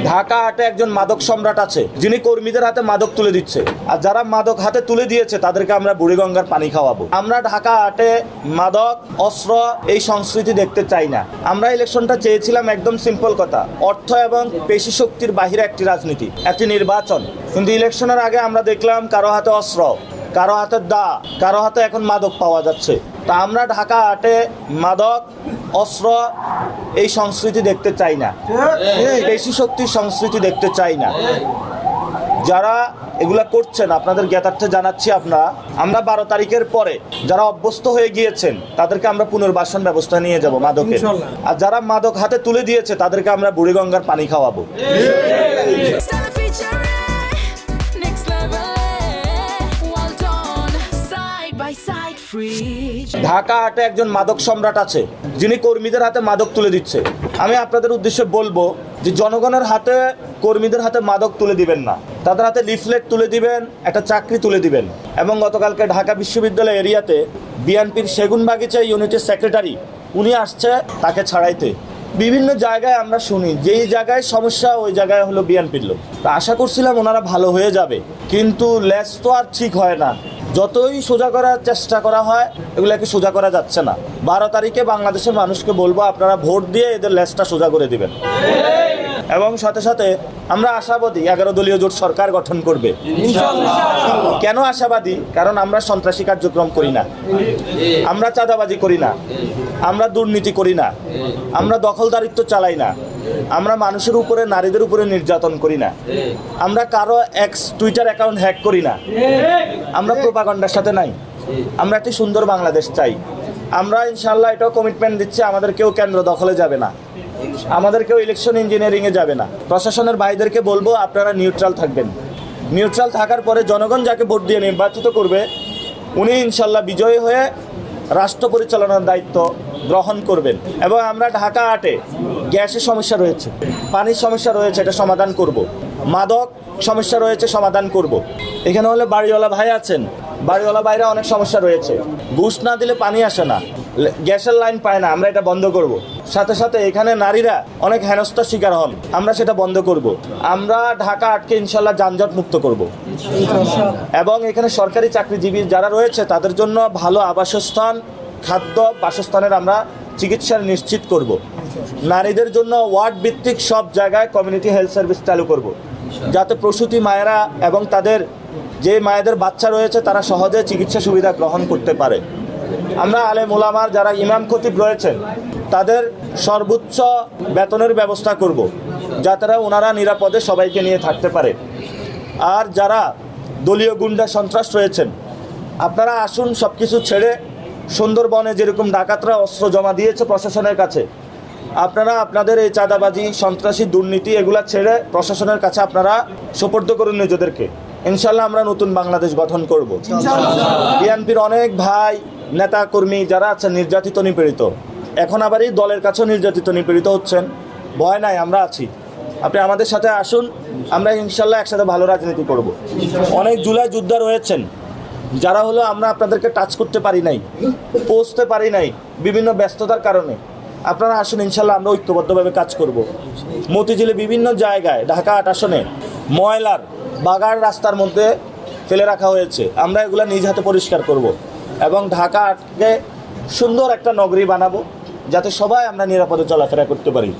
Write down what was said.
ঢাকা হাটে একজন মাদক সম্রাট আছে, যিনি কর্মীদের হাতে মাদক তুলে দিচ্ছে, আর যারা মাদক হাতে তুলে দিয়েছে তাদেরকে আমরা বুড়িগঙ্গার পানি খাওয়াবো। আমরা ঢাকা হাটে মাদক, অস্ত্র এই সংস্কৃতি দেখতে চাই না। আমরা ইলেকশনটা চেয়েছিলাম একদম সিম্পল কথা, অর্থ এবং পেশি শক্তির বাহিরে একটি রাজনীতি, একটি নির্বাচন। কিন্তু ইলেকশনের আগে আমরা দেখলাম কারো হাতে অস্ত্র, কারো হাতে দা, কারো হাতে এখন মাদক পাওয়া যাচ্ছে। তা আমরা ঢাকা হাটে মাদক, অস্ত্র এই সংস্কৃতি দেখতে চাই না, পেশি শক্তির সংস্কৃতি দেখতে চাই না। যারা এগুলা করছেন আপনাদের জ্ঞাতার্থে জানাচ্ছি, আমরা 12 তারিখের পরে যারা অভ্যস্ত হয়ে গিয়েছেন তাদেরকে আমরা পুনর্বাসন ব্যবস্থা নিয়ে যাব মাদকের, আর যারা মাদক হাতে তুলে দিয়েছে তাদেরকে আমরা বুড়িগঙ্গার পানি খাওয়াবো। ঢাকা হাটে একজন মাদক সম্রাট আছে, যিনি কর্মীদের হাতে মাদক তুলে দিচ্ছে। আমি আপনাদের উদ্দেশ্যে বলবো যে জনগণের হাতে, কর্মীদের হাতে মাদক তুলে দিবেন না, তাদের হাতে লিফলেট তুলে দিবেন, একটা চাকরি তুলে দিবেন। এবং গতকালকে ঢাকা বিশ্ববিদ্যালয় এরিয়াতে বিএনপির সেগুনবাগিচা ইউনিটের সেক্রেটারি উনি আসছে তাকে ছাড়াইতে। বিভিন্ন জায়গায় আমরা শুনি যেই জায়গায় সমস্যা ওই জায়গায় হলো বিএনপির লোক। তা আশা করছিলাম ওনারা ভালো হয়ে যাবে, কিন্তু লেজ তো আর ঠিক হয় না। যতই সোজা করার চেষ্টা করা হয় এগুলোকে সোজা করা যাচ্ছে না। 12 তারিখে বাংলাদেশের মানুষকে বলবো আপনারা ভোট দিয়ে এদের লেজটা সোজা করে দিবেন। এবং সাথে সাথে আমরা আশাবাদী 11 দলীয় জোট সরকার গঠন করবে। কেন আশাবাদী? কারণ আমরা সন্ত্রাসী কার্যক্রম করি না, আমরা চাঁদাবাজি করি না, আমরা দুর্নীতি করি না, আমরা দখলদারিত্ব চালাই না, আমরা মানুষের উপরে, নারীদের উপরে নির্যাতন করি না, আমরা কারো টুইটার অ্যাকাউন্ট হ্যাক করি না, আমরা প্রোপাগান্ডার সাথে নাই। আমরা একটি সুন্দর বাংলাদেশ চাই। আমরা ইনশাআল্লাহ এটাও কমিটমেন্ট দিচ্ছি, আমাদের কেউ কেন্দ্র দখলে যাবে না, আমাদের কেউ ইলেকশন ইঞ্জিনিয়ারিংয়ে যাবে না। প্রশাসনের ভাইদেরকে বলবো আপনারা নিউট্রাল থাকবেন। নিউট্রাল থাকার পরে জনগণ যাকে ভোট দিয়ে নির্বাচিত করবে উনি ইনশাআল্লাহ বিজয়ী হয়ে রাষ্ট্র পরিচালনার দায়িত্ব গ্রহণ করবেন। এবং আমরা ঢাকা হাটে গ্যাসের সমস্যা রয়েছে, পানির সমস্যা রয়েছে, এটা সমাধান করব। মাদক সমস্যা রয়েছে, সমাধান করব। এখানে হলে বাড়িওয়ালা ভাই আছেন, বাড়িওয়ালা ভাইরা অনেক সমস্যা রয়েছে, ঘুষ না দিলে পানি আসে না, গ্যাসের লাইন পায় না, আমরা এটা বন্ধ করব। সাথে সাথে এখানে নারীরা অনেক হেনস্থার শিকার হন, আমরা সেটা বন্ধ করব। আমরা ঢাকা হাটকে ইনশাল্লাহ যানজট মুক্ত করব। এবং এখানে সরকারি চাকরিজীবী যারা রয়েছে তাদের জন্য ভালো আবাসস্থান, খাদ্য, বাসস্থানের আমরা চিকিৎসা নিশ্চিত করব। নারীদের জন্য ওয়ার্ড ভিত্তিক সব জায়গায় কমিউনিটি হেলথ সার্ভিস চালু করব, যাতে প্রসূতি মায়েরা এবং তাদের যে মায়েদের বাচ্চা রয়েছে তারা সহজে চিকিৎসা সুবিধা গ্রহণ করতে পারে। আমরা আলেম ওলামার যারা ইমাম খতিব রয়েছেন তাদের সর্বোচ্চ বেতনের ব্যবস্থা করব, যাতে ওনারা নিরাপদে সবাইকে নিয়ে থাকতে পারে। আর যারা দলীয় গুন্ডা সন্ত্রাস রয়েছেন আপনারা আসুন, সব কিছু ছেড়ে সুন্দরবনে যেরকম ডাকাতরা অস্ত্র জমা দিয়েছে প্রশাসনের কাছে, আপনারা আপনাদের এই চাঁদাবাজি, সন্ত্রাসী, দুর্নীতি এগুলা ছেড়ে প্রশাসনের কাছে আপনারা সোপর্দ করুন নিজেদেরকে। ইনশাল্লাহ আমরা নতুন বাংলাদেশ গঠন করব। বিএনপির অনেক ভাই, নেতা কর্মী যারা আছেন নির্যাতিত, নিপীড়িত, এখন আবার এই দলের কাছেও নির্যাতিত, নিপীড়িত হচ্ছেন, ভয় নাই, আমরা আছি। আপনি আমাদের সাথে আসুন, আমরা ইনশাল্লাহ একসাথে ভালো রাজনীতি করব। অনেক জুলাই যোদ্ধা রয়েছেন যারা হলো আমরা আপনাদেরকে টাচ করতে পারি নাই, পৌঁছতে পারি নাই বিভিন্ন ব্যস্ততার কারণে। আপনারা আসুন, ইনশাল্লাহ আমরা ঐক্যবদ্ধভাবে কাজ করব। মতিঝিলে বিভিন্ন জায়গায় ঢাকা 8 আসনে ময়লার বাগার রাস্তার মধ্যে ফেলে রাখা হয়েছে, আমরা এগুলা নিজ হাতে পরিষ্কার করব এবং ঢাকা 8কে সুন্দর একটা নগরী বানাবো, যাতে সবাই আমরা নিরাপদে চলাফেরা করতে পারি।